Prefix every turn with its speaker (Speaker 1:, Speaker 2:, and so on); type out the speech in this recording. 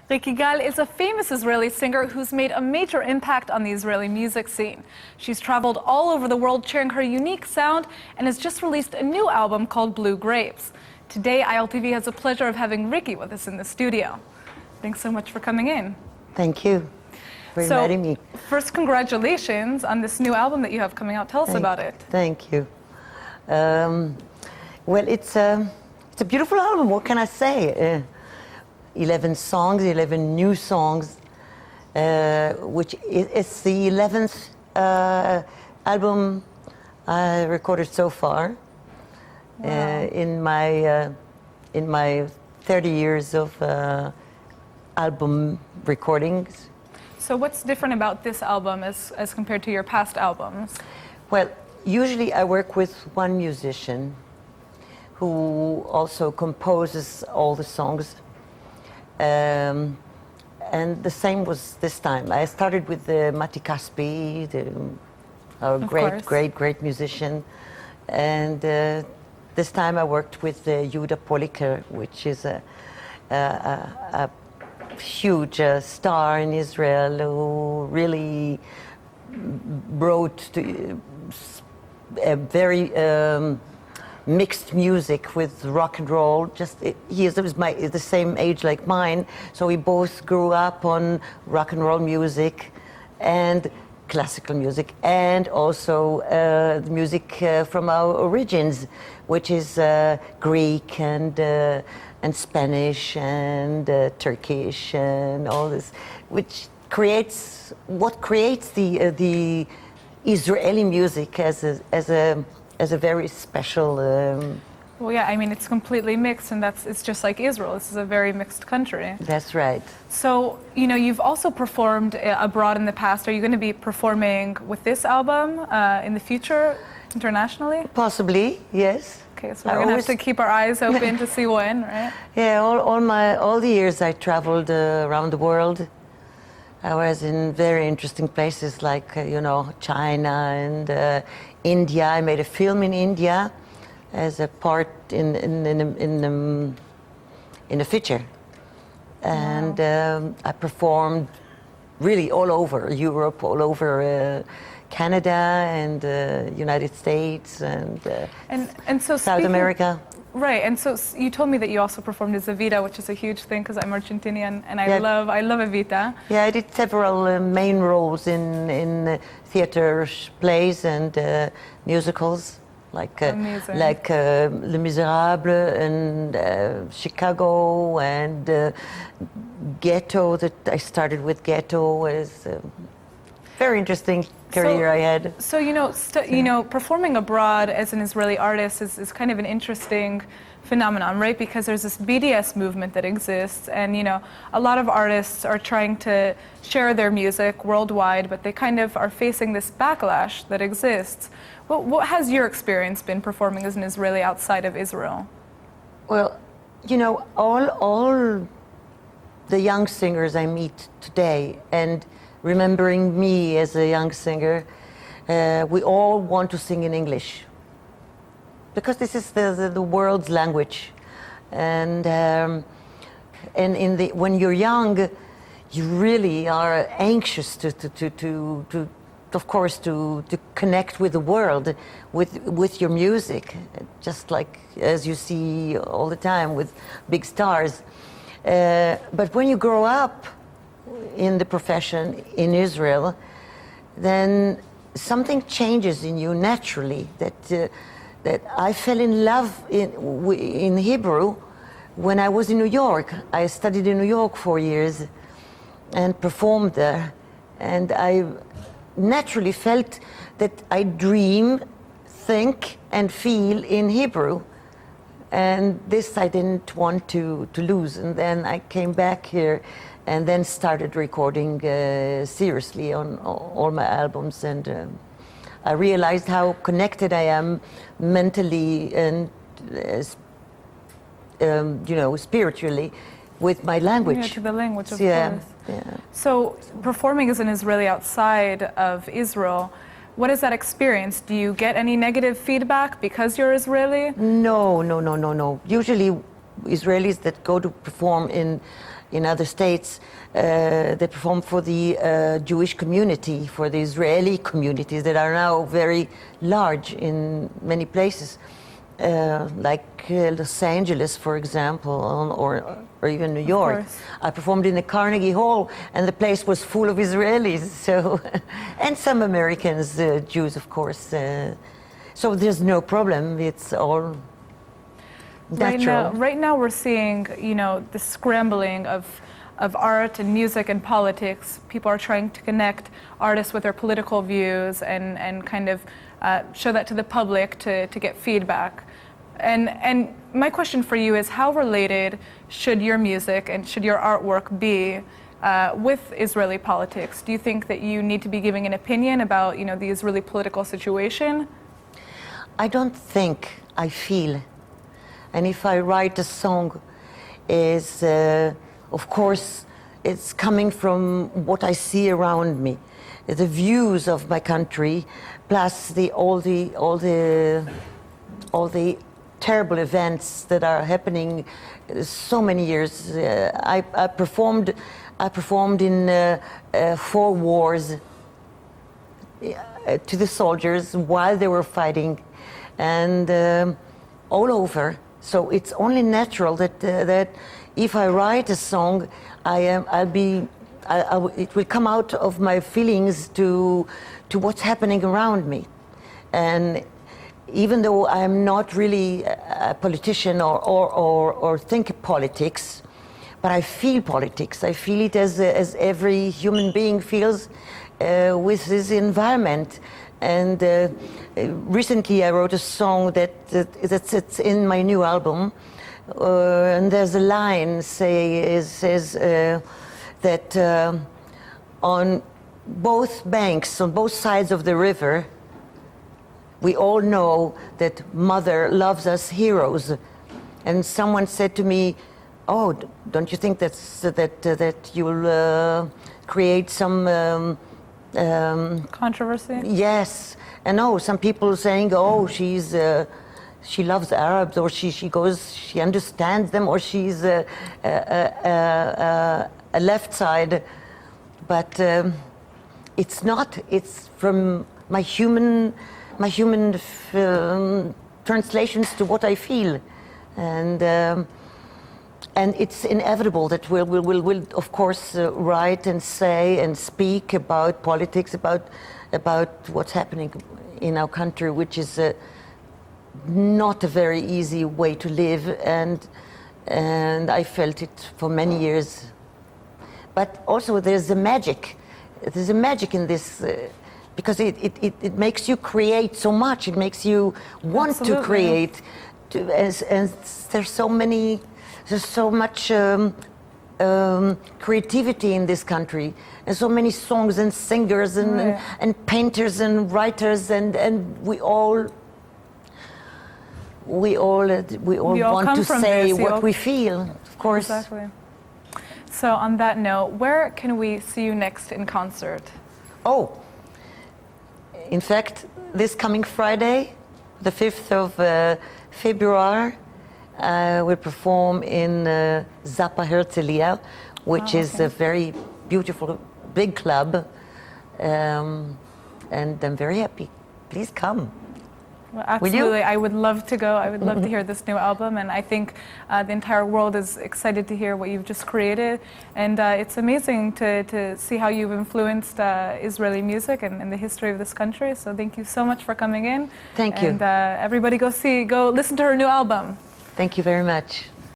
Speaker 1: Riki Gal is a famous Israeli singer who's made a major impact on the Israeli music scene. She's traveled all over the world sharing her unique sound and has just released a new album called Blue Grapes. Today, ILTV has the pleasure of having Riki with us in the studio. Thanks so much for coming in.
Speaker 2: Thank you for inviting me.
Speaker 1: First, congratulations on this new album that you have coming out. Tell us about it.
Speaker 2: Thank you. Well, it's a beautiful album. What can I say? 11 songs, 11 new songs, which is the 11th album I recorded so far. Wow. In my 30 years of album recordings.
Speaker 1: So what's different about this album as compared to your past albums?
Speaker 2: Well, usually I work with one musician who also composes all the songs. And the same was this time. I started with Mati Caspi, our great musician. And this time I worked with Yehuda Poliker, which is a huge star in Israel who really wrote a very mixed music with rock and roll. He is the same age like mine, so we both grew up on rock and roll music and classical music, and also the music from our origins, which is Greek and Spanish and Turkish and all this, which creates the Israeli music as a very special.
Speaker 1: Well, yeah, I mean, it's completely mixed, and it's just like Israel. This is a very mixed country.
Speaker 2: That's right.
Speaker 1: So, you've also performed abroad in the past. Are you going to be performing with this album in the future, internationally?
Speaker 2: Possibly, yes.
Speaker 1: Okay, so we're going to have to keep our eyes open to see when, right?
Speaker 2: Yeah, all the years I traveled around the world. I was in very interesting places like, China and India. I made a film in India as a part in a feature. And wow. I performed really all over Europe, all over Canada and United States and so South America.
Speaker 1: Right, and so you told me that you also performed as Evita, which is a huge thing because I'm Argentinian and I love Evita.
Speaker 2: Yeah, I did several main roles in theater plays and musicals, like Les Miserables and Chicago and Ghetto. That I started with Ghetto as very interesting career I had.
Speaker 1: So performing abroad as an Israeli artist is kind of an interesting phenomenon, right? Because there's this BDS movement that exists, and a lot of artists are trying to share their music worldwide, but they kind of are facing this backlash that exists. What has your experience been performing as an Israeli outside of Israel?
Speaker 2: Well, all the young singers I meet today, and remembering me as a young singer, we all want to sing in English because this is the world's language, and when you're young, you really are anxious to of course to connect with the world with your music, just like as you see all the time with big stars. But when you grow up in the profession in Israel, then something changes in you naturally. That I fell in love in Hebrew when I was in New York. I studied in New York 4 years and performed there, and I naturally felt that I dream, think, and feel in Hebrew. And this I didn't want to lose. And then I came back here and then started recording seriously on all my albums. And I realized how connected I am mentally and, spiritually with my language.
Speaker 1: Yeah, to the language, of course. Yeah. So performing as an Israeli outside of Israel, what is that experience? Do you get any negative feedback because you're Israeli?
Speaker 2: No. Usually Israelis that go to perform in other states. They perform for the Jewish community, for the Israeli communities that are now very large in many places, like Los Angeles, for example, or even New York. I performed in the Carnegie Hall, and the place was full of Israelis, so and some Americans, Jews, of course. So there's no problem. It's all natural.
Speaker 1: Right now we're seeing, you know, the scrambling of art and music and politics. People are trying to connect artists with their political views and kind of show that to the public to get feedback. And my question for you is, how related should your music and should your artwork be with Israeli politics? Do you think that you need to be giving an opinion about, you know, the Israeli political situation?
Speaker 2: I don't think, I feel. And if I write a song, is of course it's coming from what I see around me, the views of my country, plus all the terrible events that are happening so many years. I performed in 4 wars to the soldiers while they were fighting, and all over. So it's only natural that if I write a song, it will come out of my feelings to what's happening around me. And even though I'm not really a politician or think politics, but I feel politics. I feel it as every human being feels with his environment. And recently I wrote a song that's in my new album, and there's a line says that on both banks, on both sides of the river, we all know that Mother loves us heroes. And someone said to me, "Oh, don't you think that you'll create some
Speaker 1: controversy?"
Speaker 2: Yes, and some people saying, "Oh, she loves Arabs, or she understands them, or she's a left side," but it's not. It's from my human translations to what I feel, and it's inevitable that we'll of course write and say and speak about politics, about what's happening in our country, which is not a very easy way to live, and I felt it for many years. But also there's a magic. There's a magic in this. Because it makes you create so much. It makes you want
Speaker 1: Absolutely.
Speaker 2: to create. And there's so much creativity in this country, and so many songs and singers and painters and writers, and we all want to say what we feel, of course.
Speaker 1: Exactly. So on that note, where can we see you next in concert?
Speaker 2: Oh. In fact, this coming Friday, the 5th of February, we'll perform in Zappa Herzliya, which is a very beautiful, big club, and I'm very happy. Please come.
Speaker 1: Well, absolutely. I would love to go. I would love to hear this new album, and I think the entire world is excited to hear what you've just created. And it's amazing to see how you've influenced Israeli music and the history of this country. So thank you so much for coming in.
Speaker 2: Thank you.
Speaker 1: And everybody go listen to her new album.
Speaker 2: Thank you very much.